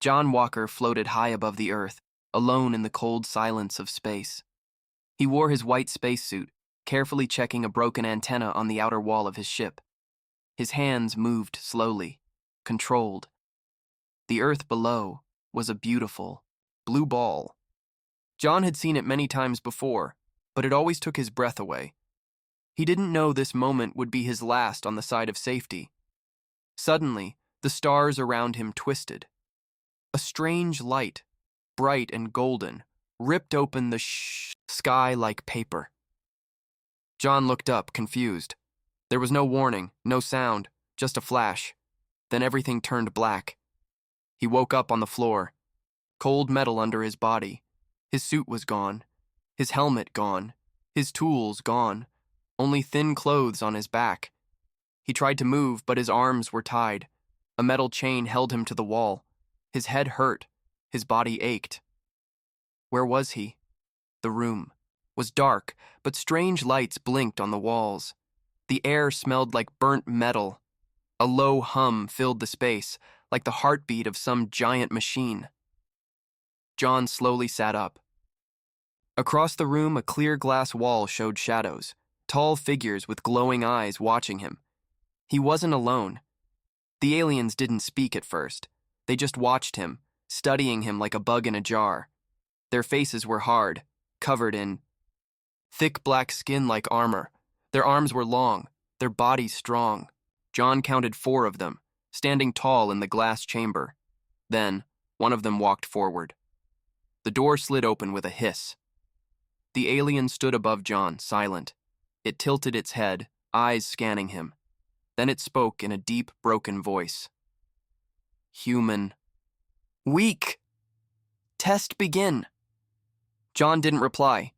John Walker floated high above the Earth, alone in the cold silence of space. He wore his white spacesuit, carefully checking a broken antenna on the outer wall of his ship. His hands moved slowly, controlled. The Earth below was a beautiful, blue ball. John had seen it many times before, but it always took his breath away. He didn't know this moment would be his last on the side of safety. Suddenly, the stars around him twisted. A strange light, bright and golden, ripped open the sky like paper. John looked up, confused. There was no warning, no sound, just a flash. Then everything turned black. He woke up on the floor. Cold metal under his body. His suit was gone. His helmet gone. His tools gone. Only thin clothes on his back. He tried to move, but his arms were tied. A metal chain held him to the wall. His head hurt. His body ached. Where was he? The room was dark, but strange lights blinked on the walls. The air smelled like burnt metal. A low hum filled the space, like the heartbeat of some giant machine. John slowly sat up. Across the room, a clear glass wall showed shadows, tall figures with glowing eyes watching him. He wasn't alone. The aliens didn't speak at first. They just watched him, studying him like a bug in a jar. Their faces were hard, covered in thick black skin like armor. Their arms were long, their bodies strong. John counted 4 of them, standing tall in the glass chamber. Then, one of them walked forward. The door slid open with a hiss. The alien stood above John, silent. It tilted its head, eyes scanning him. Then it spoke in a deep, broken voice. Human. Weak! Test begin. John didn't reply.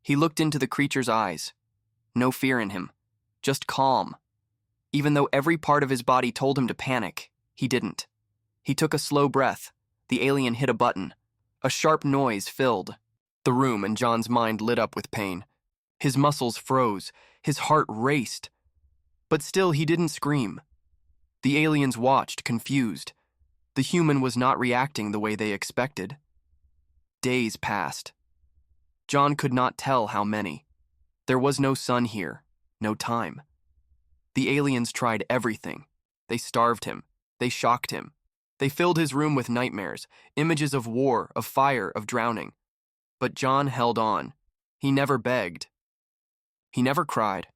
He looked into the creature's eyes. No fear in him, just calm. Even though every part of his body told him to panic, he didn't. He took a slow breath. The alien hit a button. A sharp noise filled the room, and John's mind lit up with pain. His muscles froze. His heart raced. But still, he didn't scream. The aliens watched, confused. The human was not reacting the way they expected. Days passed. John could not tell how many. There was no sun here, no time. The aliens tried everything. They starved him. They shocked him. They filled his room with nightmares, images of war, of fire, of drowning. But John held on. He never begged. He never cried.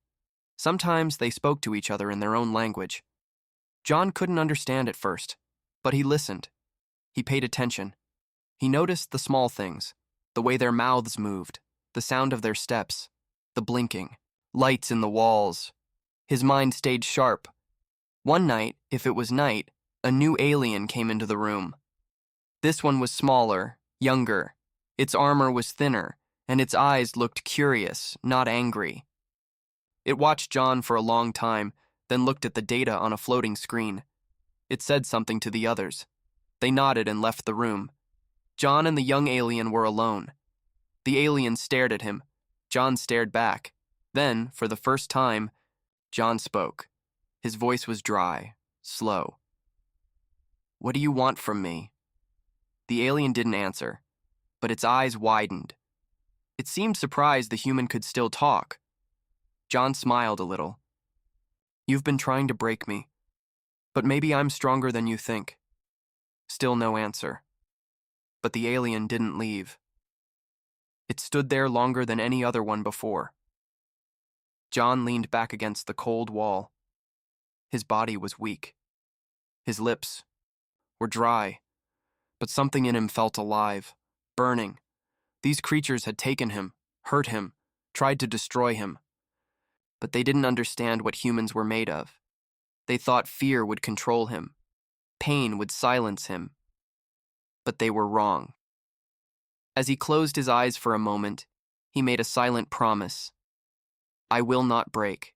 Sometimes they spoke to each other in their own language. John couldn't understand at first, but he listened. He paid attention. He noticed the small things, the way their mouths moved, the sound of their steps, the blinking, lights in the walls. His mind stayed sharp. One night, if it was night, a new alien came into the room. This one was smaller, younger. Its armor was thinner, and its eyes looked curious, not angry. It watched John for a long time, then looked at the data on a floating screen. It said something to the others. They nodded and left the room. John and the young alien were alone. The alien stared at him. John stared back. Then, for the first time, John spoke. His voice was dry, slow. "What do you want from me?" The alien didn't answer, but its eyes widened. It seemed surprised the human could still talk. John smiled a little. "You've been trying to break me, but maybe I'm stronger than you think." Still no answer. But the alien didn't leave. It stood there longer than any other one before. John leaned back against the cold wall. His body was weak. His lips were dry, but something in him felt alive, burning. These creatures had taken him, hurt him, tried to destroy him. But they didn't understand what humans were made of. They thought fear would control him. Pain would silence him. But they were wrong. As he closed his eyes for a moment, he made a silent promise. "I will not break.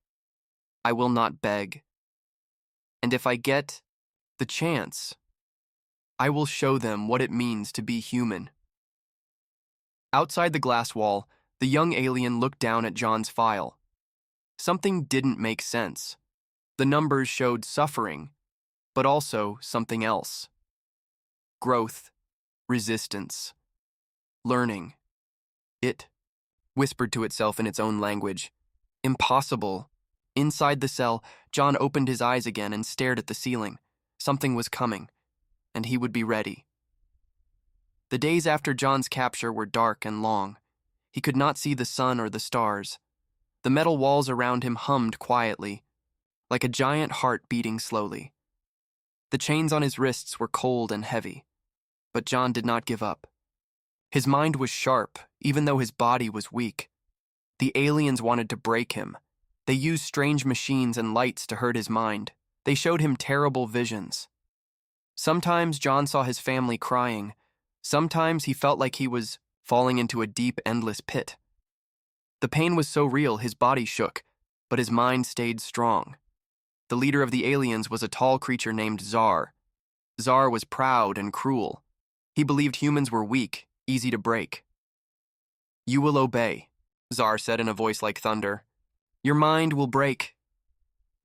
I will not beg. And if I get the chance, I will show them what it means to be human." Outside the glass wall, the young alien looked down at John's file. Something didn't make sense. The numbers showed suffering, but also something else. growth, resistance, learning. It whispered to itself in its own language. Impossible. Inside the cell, John opened his eyes again and stared at the ceiling. Something was coming, and he would be ready. The days after John's capture were dark and long. He could not see the sun or the stars. The metal walls around him hummed quietly, like a giant heart beating slowly. The chains on his wrists were cold and heavy, but John did not give up. His mind was sharp, even though his body was weak. The aliens wanted to break him. They used strange machines and lights to hurt his mind. They showed him terrible visions. Sometimes John saw his family crying. Sometimes he felt like he was falling into a deep, endless pit. The pain was so real his body shook, but his mind stayed strong. The leader of the aliens was a tall creature named Zar. Zar was proud and cruel. He believed humans were weak, easy to break. "You will obey," Zar said in a voice like thunder. "Your mind will break."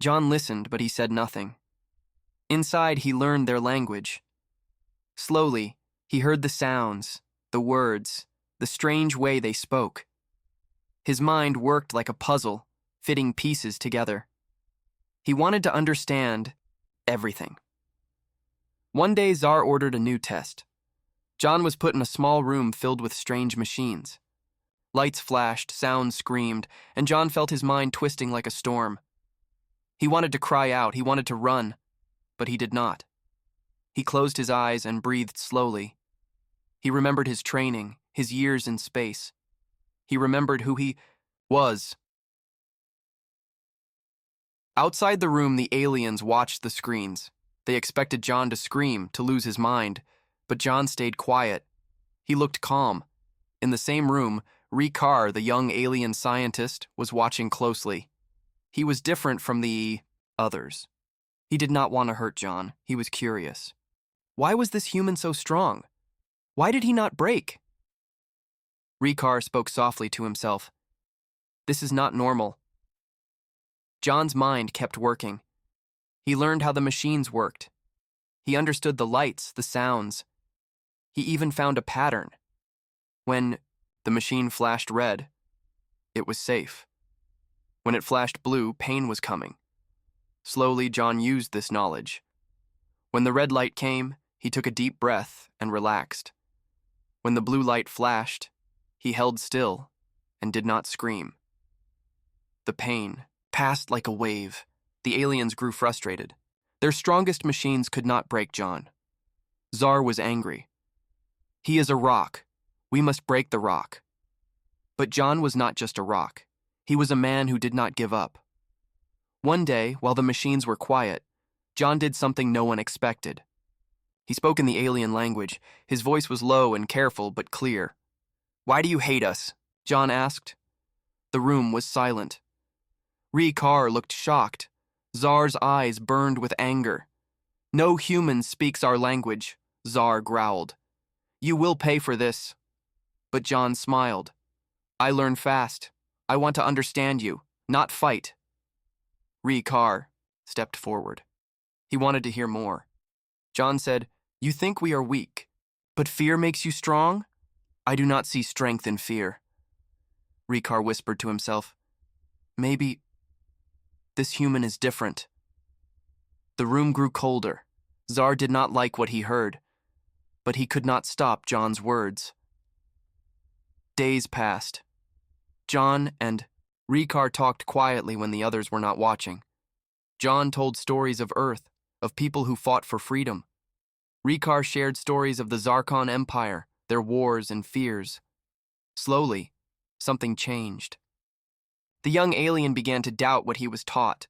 John listened, but he said nothing. Inside, he learned their language. Slowly, he heard the sounds, the words, the strange way they spoke. His mind worked like a puzzle, fitting pieces together. He wanted to understand everything. One day, Zar ordered a new test. John was put in a small room filled with strange machines. Lights flashed, sounds screamed, and John felt his mind twisting like a storm. He wanted to cry out, he wanted to run, but he did not. He closed his eyes and breathed slowly. He remembered his training, his years in space. He remembered who he was. Outside the room, the aliens watched the screens. They expected John to scream, to lose his mind, but John stayed quiet. He looked calm. In the same room, Ricard, the young alien scientist, was watching closely. He was different from the others. He did not want to hurt John. He was curious. Why was this human so strong? Why did he not break? Ricard spoke softly to himself. This is not normal. John's mind kept working. He learned how the machines worked. He understood the lights, the sounds. He even found a pattern. When the machine flashed red, it was safe. When it flashed blue, pain was coming. Slowly, John used this knowledge. When the red light came, he took a deep breath and relaxed. When the blue light flashed, he held still and did not scream. The pain passed like a wave. The aliens grew frustrated. Their strongest machines could not break John. Zar was angry. He is a rock. We must break the rock. But John was not just a rock. He was a man who did not give up. One day, while the machines were quiet, John did something no one expected. He spoke in the alien language. His voice was low and careful, but clear. "Why do you hate us?" John asked. The room was silent. Ricard looked shocked. Zar's eyes burned with anger. "No human speaks our language," Zar growled. "You will pay for this." But John smiled. "I learn fast. I want to understand you, not fight." Ricard stepped forward. He wanted to hear more. John said, "You think we are weak, but fear makes you strong? I do not see strength in fear." Ricard whispered to himself, "Maybe this human is different." The room grew colder. Zar did not like what he heard, but he could not stop John's words. Days passed. John and Ricard talked quietly when the others were not watching. John told stories of Earth, of people who fought for freedom. Ricard shared stories of the Zarkon Empire, their wars and fears. Slowly, something changed. The young alien began to doubt what he was taught.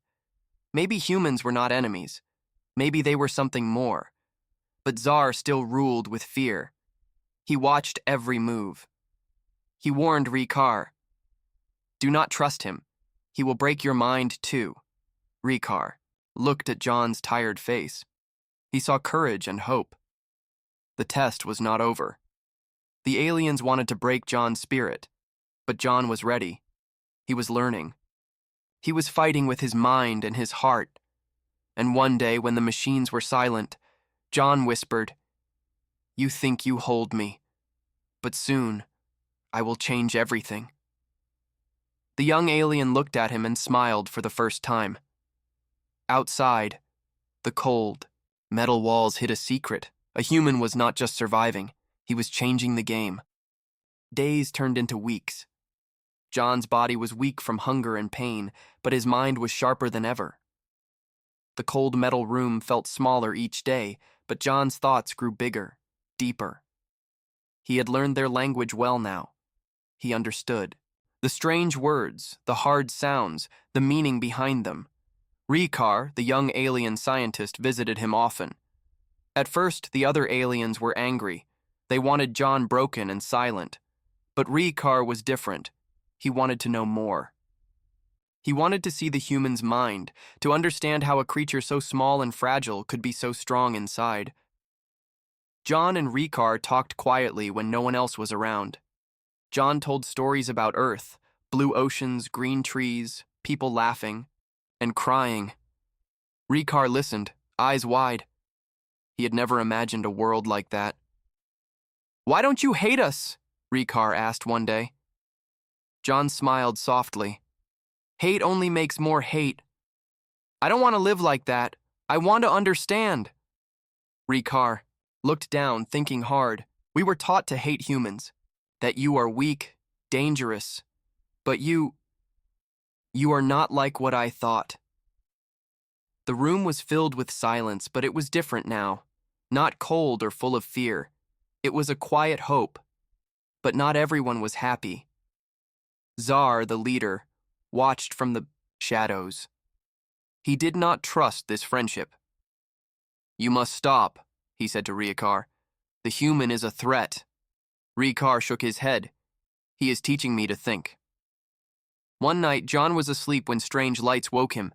Maybe humans were not enemies. Maybe they were something more. But Zar still ruled with fear. He watched every move. He warned Ricard, "Do not trust him. He will break your mind too." Ricard looked at John's tired face. He saw courage and hope. The test was not over. The aliens wanted to break John's spirit, but John was ready. He was learning. He was fighting with his mind and his heart. And one day, when the machines were silent, John whispered, You think you hold me, but soon I will change everything." The young alien looked at him and smiled for the first time. Outside, the cold, metal walls hid a secret. A human was not just surviving, he was changing the game. Days turned into weeks. John's body was weak from hunger and pain, but his mind was sharper than ever. The cold metal room felt smaller each day, but John's thoughts grew bigger, deeper. He had learned their language well now. He understood. The strange words, the hard sounds, the meaning behind them. Rikar, the young alien scientist, visited him often. At first, the other aliens were angry. They wanted John broken and silent. But Rikar was different. He wanted to know more. He wanted to see the human's mind, to understand how a creature so small and fragile could be so strong inside. John and Rikar talked quietly when no one else was around. John told stories about Earth, blue oceans, green trees, people laughing and crying. Rikar listened, eyes wide. He had never imagined a world like that. "Why don't you hate us?" Rikar asked one day. John smiled softly. "Hate only makes more hate. I don't want to live like that. I want to understand." Rikar looked down, thinking hard. "We were taught to hate humans, that you are weak, dangerous, but you are not like what I thought." The room was filled with silence, but it was different now. Not cold or full of fear. It was a quiet hope. But not everyone was happy. Zar, the leader, watched from the shadows. He did not trust this friendship. "You must stop," he said to Rikar. "The human is a threat." Rikar shook his head. "He is teaching me to think." One night, John was asleep when strange lights woke him.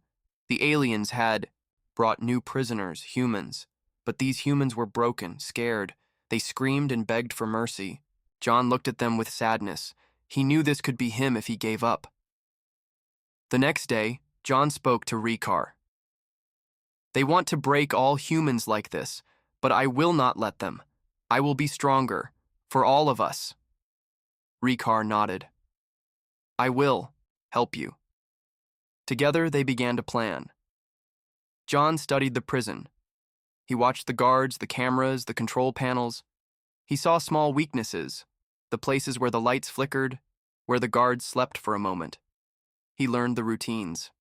The aliens had brought new prisoners, humans. But these humans were broken, scared. They screamed and begged for mercy. John looked at them with sadness. He knew this could be him if he gave up. The next day, John spoke to Rikar. "They want to break all humans like this, but I will not let them. I will be stronger, for all of us." Rikar nodded. "I will help you." Together, they began to plan. John studied the prison. He watched the guards, the cameras, the control panels. He saw small weaknesses, the places where the lights flickered, where the guards slept for a moment. He learned the routines.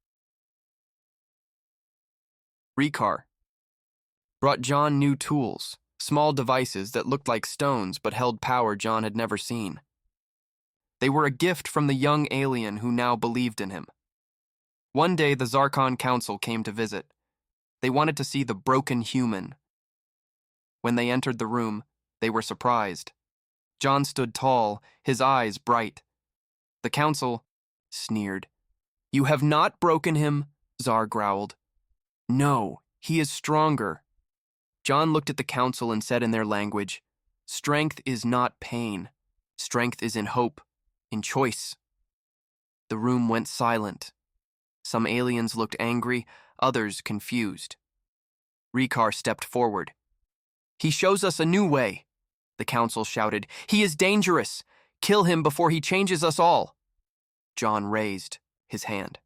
Rikar brought John new tools, small devices that looked like stones but held power John had never seen. They were a gift from the young alien who now believed in him. One day, the Zarkon Council came to visit. They wanted to see the broken human. When they entered the room, they were surprised. John stood tall, his eyes bright. The council sneered. "You have not broken him," Zar growled. "No, he is stronger." John looked at the council and said in their language, "Strength is not pain. Strength is in hope, in choice." The room went silent. Some aliens looked angry, others confused. Rikar stepped forward. "He shows us a new way," the council shouted. "He is dangerous. Kill him before he changes us all." John raised his hand.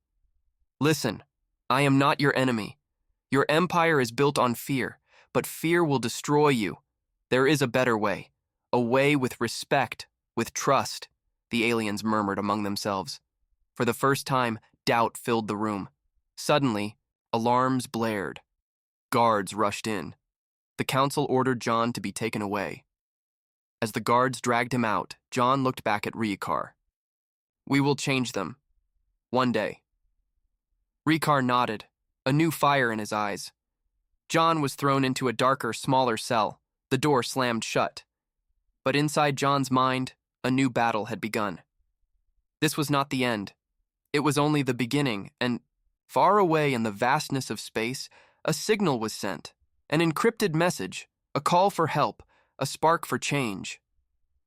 "Listen, I am not your enemy. Your empire is built on fear, but fear will destroy you. There is a better way, a way with respect, with trust," the aliens murmured among themselves. For the first time, doubt filled the room. Suddenly, alarms blared. Guards rushed in. The council ordered John to be taken away. As the guards dragged him out, John looked back at Rikar. "We will change them. One day." Rikar nodded, a new fire in his eyes. John was thrown into a darker, smaller cell. The door slammed shut. But inside John's mind, a new battle had begun. This was not the end. It was only the beginning, and far away in the vastness of space, a signal was sent, an encrypted message, a call for help, a spark for change.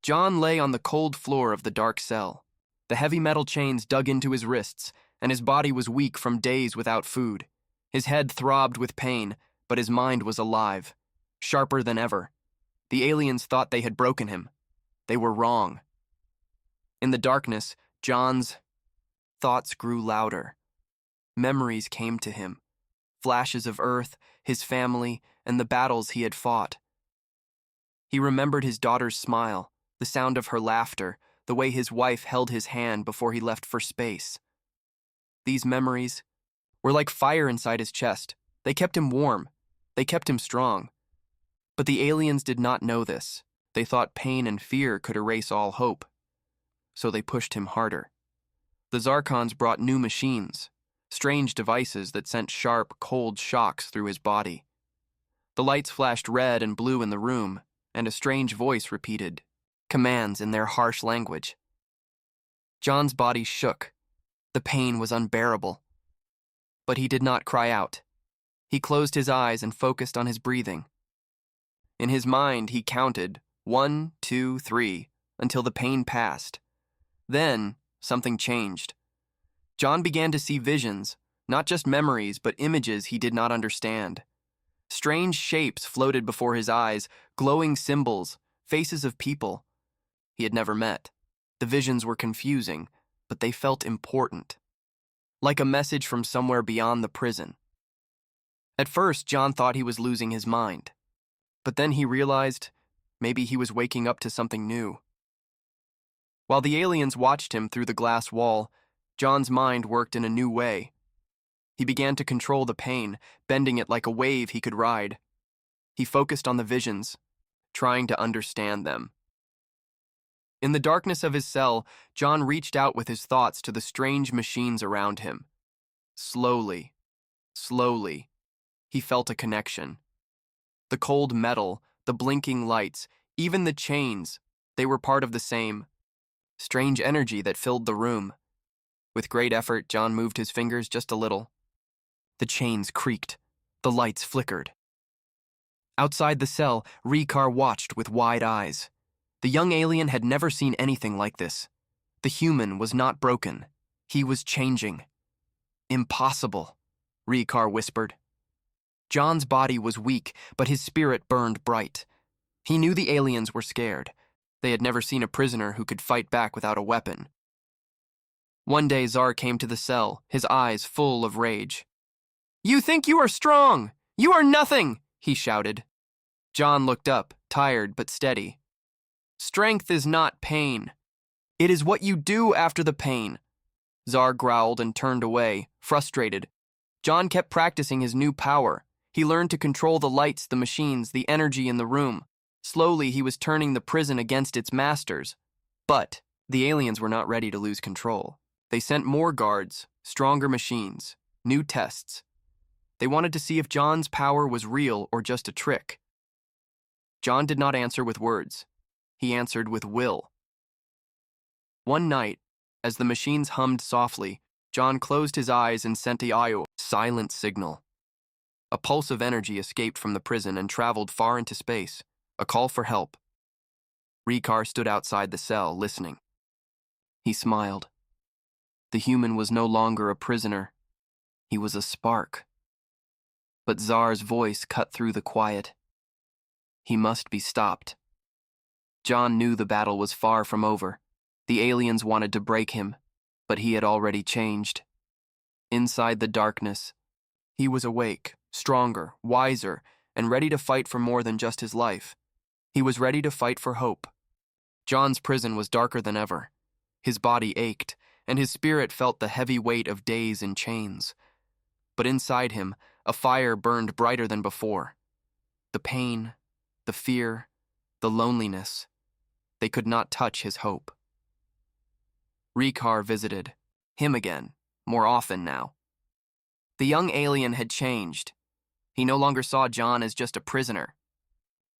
John lay on the cold floor of the dark cell. The heavy metal chains dug into his wrists, and his body was weak from days without food. His head throbbed with pain, but his mind was alive, sharper than ever. The aliens thought they had broken him. They were wrong. In the darkness, John's thoughts grew louder. Memories came to him. Flashes of Earth, his family, and the battles he had fought. He remembered his daughter's smile, the sound of her laughter, the way his wife held his hand before he left for space. These memories were like fire inside his chest. They kept him warm. They kept him strong. But the aliens did not know this. They thought pain and fear could erase all hope. So they pushed him harder. The Zarkons brought new machines, strange devices that sent sharp, cold shocks through his body. The lights flashed red and blue in the room, and a strange voice repeated commands in their harsh language. John's body shook. The pain was unbearable. But he did not cry out. He closed his eyes and focused on his breathing. In his mind, he counted 1, 2, 3, until the pain passed. Then, something changed. John began to see visions, not just memories, but images he did not understand. Strange shapes floated before his eyes, glowing symbols, faces of people he had never met. The visions were confusing, but they felt important, like a message from somewhere beyond the prison. At first, John thought he was losing his mind, but then he realized maybe he was waking up to something new. While the aliens watched him through the glass wall, John's mind worked in a new way. He began to control the pain, bending it like a wave he could ride. He focused on the visions, trying to understand them. In the darkness of his cell, John reached out with his thoughts to the strange machines around him. Slowly, he felt a connection. The cold metal, the blinking lights, even the chains, they were part of the same strange energy that filled the room. With great effort, John moved his fingers just a little. The chains creaked. The lights flickered. Outside the cell, Rikar watched with wide eyes. The young alien had never seen anything like this. The human was not broken. He was changing. Impossible, Rikar whispered. John's body was weak, but his spirit burned bright. He knew the aliens were scared. They had never seen a prisoner who could fight back without a weapon. One day, Zar came to the cell, his eyes full of rage. "You think you are strong! You are nothing!" he shouted. John looked up, tired but steady. "Strength is not pain. It is what you do after the pain." Zar growled and turned away, frustrated. John kept practicing his new power. He learned to control the lights, the machines, the energy in the room. Slowly, he was turning the prison against its masters. But the aliens were not ready to lose control. They sent more guards, stronger machines, new tests. They wanted to see if John's power was real or just a trick. John did not answer with words. He answered with will. One night, as the machines hummed softly, John closed his eyes and sent a silent signal. A pulse of energy escaped from the prison and traveled far into space, a call for help. Rikar stood outside the cell, listening. He smiled. The human was no longer a prisoner. He was a spark. But Zar's voice cut through the quiet. He must be stopped. John knew the battle was far from over. The aliens wanted to break him, but he had already changed. Inside the darkness, he was awake, stronger, wiser, and ready to fight for more than just his life. He was ready to fight for hope. John's prison was darker than ever. His body ached, and his spirit felt the heavy weight of days in chains. But inside him, a fire burned brighter than before. The pain, the fear, the loneliness, they could not touch his hope. Rikar visited, him again, more often now. The young alien had changed. He no longer saw John as just a prisoner.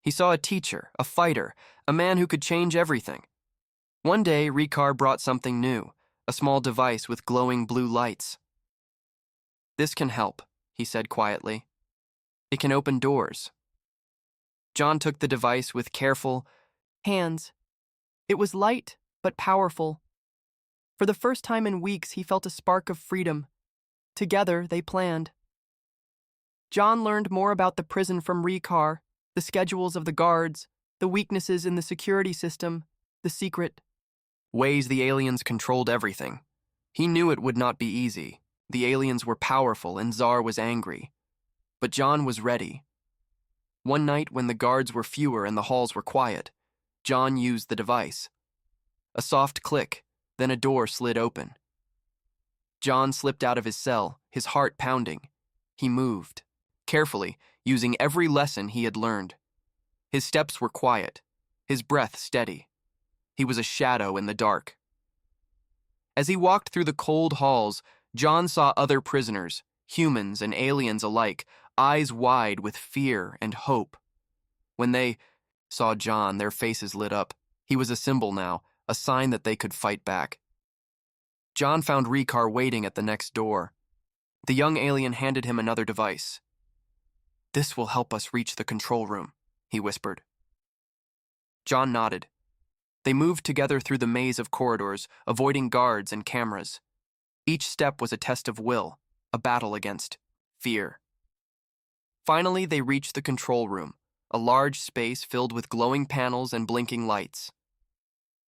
He saw a teacher, a fighter, a man who could change everything. One day, Rikar brought something new, a small device with glowing blue lights. "This can help," he said quietly. "It can open doors." John took the device with careful hands. It was light, but powerful. For the first time in weeks, he felt a spark of freedom. Together, they planned. John learned more about the prison from Rikar, the schedules of the guards, The weaknesses in the security system, the secret ways the aliens controlled everything. He knew it would not be easy. The aliens were powerful and Zar was angry. But John was ready. One night when the guards were fewer and the halls were quiet, John used the device. A soft click, then a door slid open. John slipped out of his cell, his heart pounding. He moved, carefully, using every lesson he had learned. His steps were quiet, his breath steady. He was a shadow in the dark. As he walked through the cold halls, John saw other prisoners, humans and aliens alike, eyes wide with fear and hope. When they saw John, their faces lit up. He was a symbol now, a sign that they could fight back. John found Ricard waiting at the next door. The young alien handed him another device. "This will help us reach the control room," he whispered. John nodded. They moved together through the maze of corridors, avoiding guards and cameras. Each step was a test of will, a battle against fear. Finally, they reached the control room, a large space filled with glowing panels and blinking lights.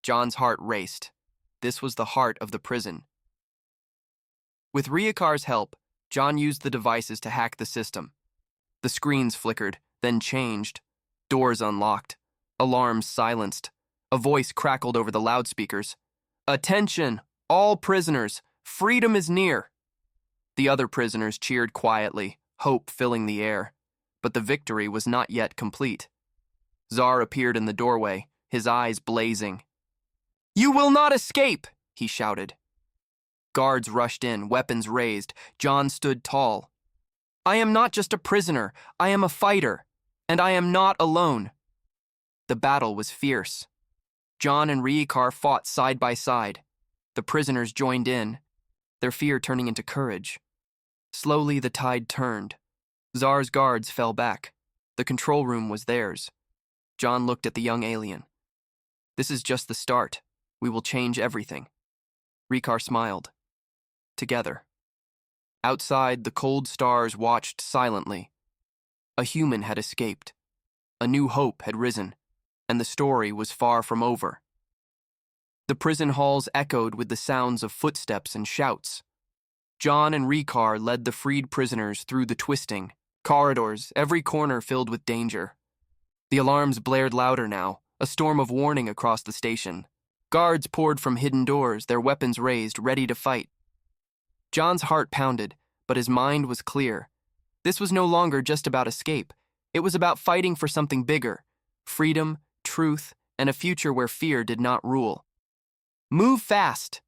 John's heart raced. This was the heart of the prison. With Riakar's help, John used the devices to hack the system. The screens flickered, then changed. Doors unlocked. Alarms silenced. A voice crackled over the loudspeakers. "Attention, all prisoners! Freedom is near!" The other prisoners cheered quietly, hope filling the air. But the victory was not yet complete. Zar appeared in the doorway, his eyes blazing. "You will not escape!" he shouted. Guards rushed in, weapons raised. John stood tall. "I am not just a prisoner, I am a fighter, and I am not alone." The battle was fierce. John and Ricard fought side by side. The prisoners joined in, their fear turning into courage. Slowly the tide turned. Zar's guards fell back. The control room was theirs. John looked at the young alien. "This is just the start. We will change everything." Ricard smiled. Together. Outside, the cold stars watched silently. A human had escaped. A new hope had risen, and the story was far from over. The prison halls echoed with the sounds of footsteps and shouts. John and Ricard led the freed prisoners through the twisting corridors, every corner filled with danger. The alarms blared louder now, a storm of warning across the station. Guards poured from hidden doors, their weapons raised, ready to fight. John's heart pounded, but his mind was clear. This was no longer just about escape. It was about fighting for something bigger: freedom, truth, and a future where fear did not rule. "Move fast!"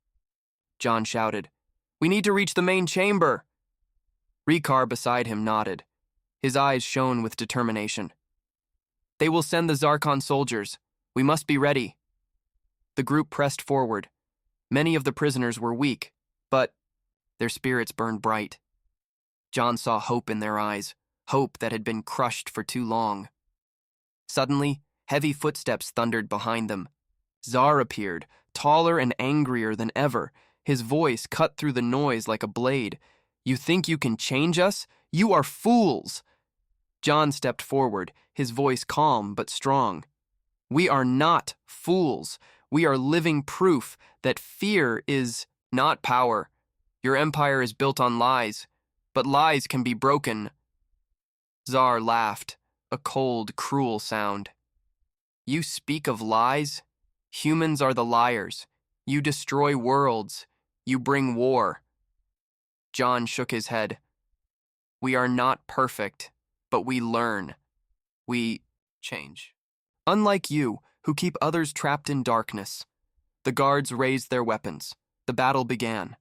John shouted. "We need to reach the main chamber." Ricard beside him nodded. His eyes shone with determination. "They will send the Zarkon soldiers. We must be ready." The group pressed forward. Many of the prisoners were weak, but their spirits burned bright. John saw hope in their eyes, hope that had been crushed for too long. Suddenly, heavy footsteps thundered behind them. Zar appeared, taller and angrier than ever. His voice cut through the noise like a blade. "You think you can change us? You are fools!" John stepped forward, his voice calm but strong. "We are not fools. We are living proof that fear is not power. Your empire is built on lies, but lies can be broken." Zar laughed, a cold, cruel sound. "You speak of lies? Humans are the liars. You destroy worlds. You bring war." John shook his head. "We are not perfect, but we learn. We change. Unlike you, who keep others trapped in darkness." The guards raised their weapons. The battle began.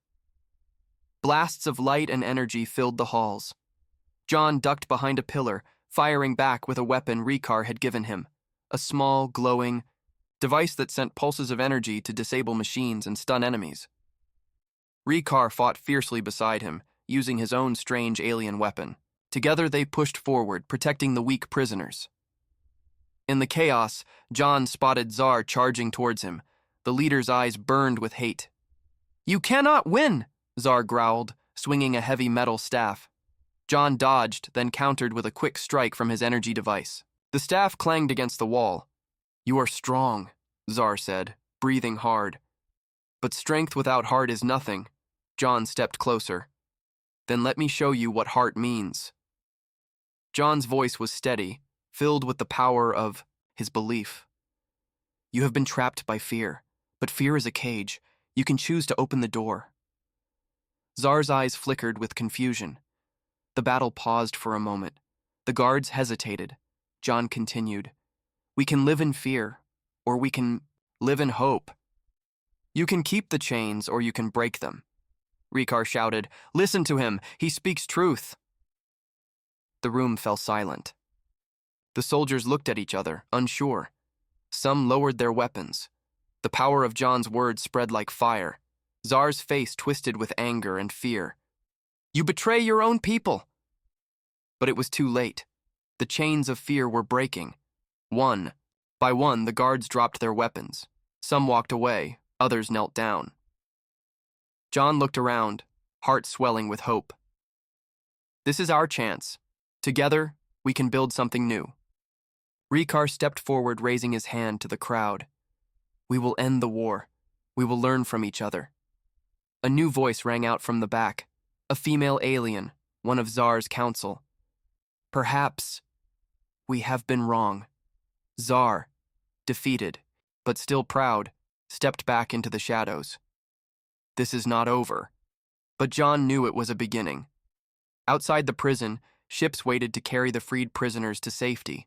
Blasts of light and energy filled the halls. John ducked behind a pillar, firing back with a weapon Ricard had given him, a small, glowing device that sent pulses of energy to disable machines and stun enemies. Ricard fought fiercely beside him, using his own strange alien weapon. Together they pushed forward, protecting the weak prisoners. In the chaos, John spotted Zar charging towards him. The leader's eyes burned with hate. "You cannot win!" Zar growled, swinging a heavy metal staff. John dodged, then countered with a quick strike from his energy device. The staff clanged against the wall. You are strong, Zar said, breathing hard. But strength without heart is nothing. John stepped closer. Then let me show you what heart means. John's voice was steady, filled with the power of his belief. You have been trapped by fear, but fear is a cage. You can choose to open the door. Zar's eyes flickered with confusion. The battle paused for a moment. The guards hesitated. John continued. We can live in fear, or we can live in hope. You can keep the chains, or you can break them. Rikar shouted, Listen to him, he speaks truth. The room fell silent. The soldiers looked at each other, unsure. Some lowered their weapons. The power of John's words spread like fire. Zar's face twisted with anger and fear. You betray your own people! But it was too late. The chains of fear were breaking. One by one, the guards dropped their weapons. Some walked away, others knelt down. John looked around, heart swelling with hope. This is our chance. Together, we can build something new. Rikar stepped forward, raising his hand to the crowd. We will end the war. We will learn from each other. A new voice rang out from the back, a female alien, one of Zar's council. Perhaps we have been wrong. Zar, defeated, but still proud, stepped back into the shadows. This is not over. But John knew it was a beginning. Outside the prison, ships waited to carry the freed prisoners to safety.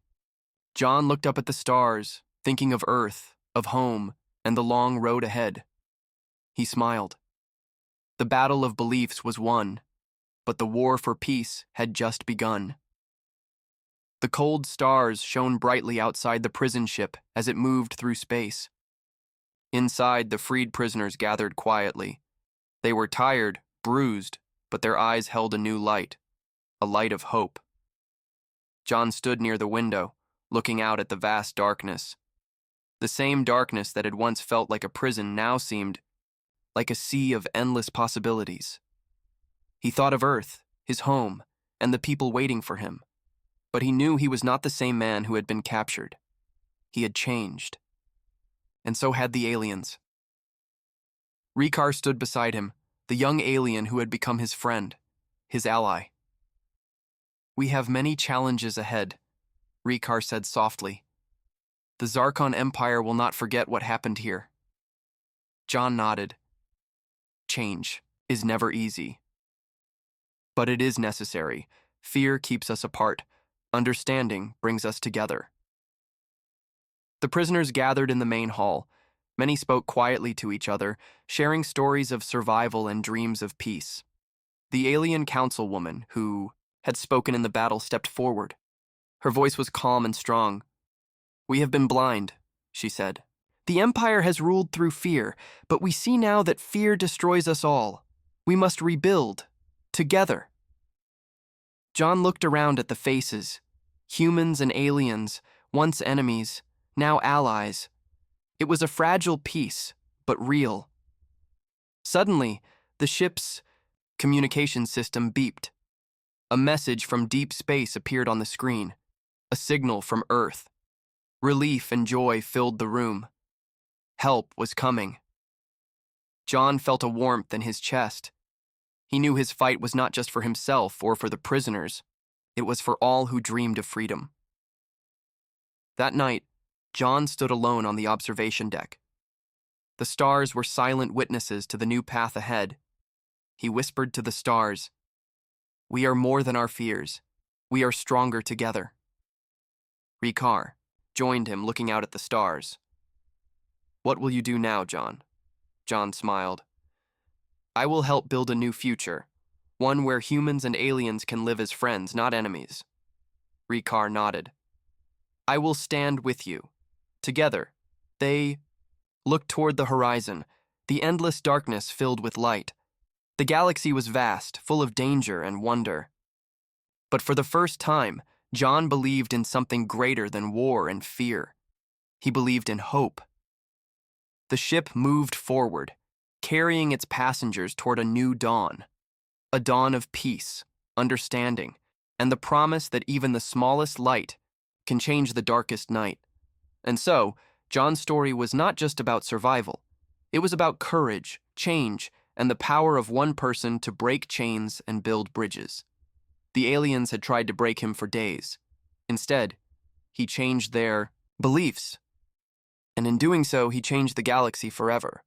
John looked up at the stars, thinking of Earth, of home, and the long road ahead. He smiled. The battle of beliefs was won, but the war for peace had just begun. The cold stars shone brightly outside the prison ship as it moved through space. Inside, the freed prisoners gathered quietly. They were tired, bruised, but their eyes held a new light, a light of hope. John stood near the window, looking out at the vast darkness. The same darkness that had once felt like a prison now seemed like a sea of endless possibilities. He thought of Earth, his home, and the people waiting for him. But he knew he was not the same man who had been captured. He had changed. And so had the aliens. Rikar stood beside him, the young alien who had become his friend, his ally. We have many challenges ahead, Rikar said softly. The Zarkon Empire will not forget what happened here. John nodded. Change is never easy. But it is necessary. Fear keeps us apart. Understanding brings us together. The prisoners gathered in the main hall. Many spoke quietly to each other, sharing stories of survival and dreams of peace. The alien councilwoman, who had spoken in the battle, stepped forward. Her voice was calm and strong. We have been blind, she said. The Empire has ruled through fear, but we see now that fear destroys us all. We must rebuild, together. John looked around at the faces, humans and aliens, once enemies, now allies. It was a fragile peace, but real. Suddenly, the ship's communication system beeped. A message from deep space appeared on the screen, a signal from Earth. Relief and joy filled the room. Help was coming. John felt a warmth in his chest. He knew his fight was not just for himself or for the prisoners. It was for all who dreamed of freedom. That night, John stood alone on the observation deck. The stars were silent witnesses to the new path ahead. He whispered to the stars, We are more than our fears. We are stronger together. Rikar joined him, looking out at the stars. What will you do now, John? John smiled. I will help build a new future, one where humans and aliens can live as friends, not enemies. Rikar nodded. I will stand with you. Together, they looked toward the horizon, the endless darkness filled with light. The galaxy was vast, full of danger and wonder. But for the first time, John believed in something greater than war and fear. He believed in hope. The ship moved forward, carrying its passengers toward a new dawn. A dawn of peace, understanding, and the promise that even the smallest light can change the darkest night. And so, John's story was not just about survival. It was about courage, change, and the power of one person to break chains and build bridges. The aliens had tried to break him for days. Instead, he changed their beliefs. And in doing so, he changed the galaxy forever.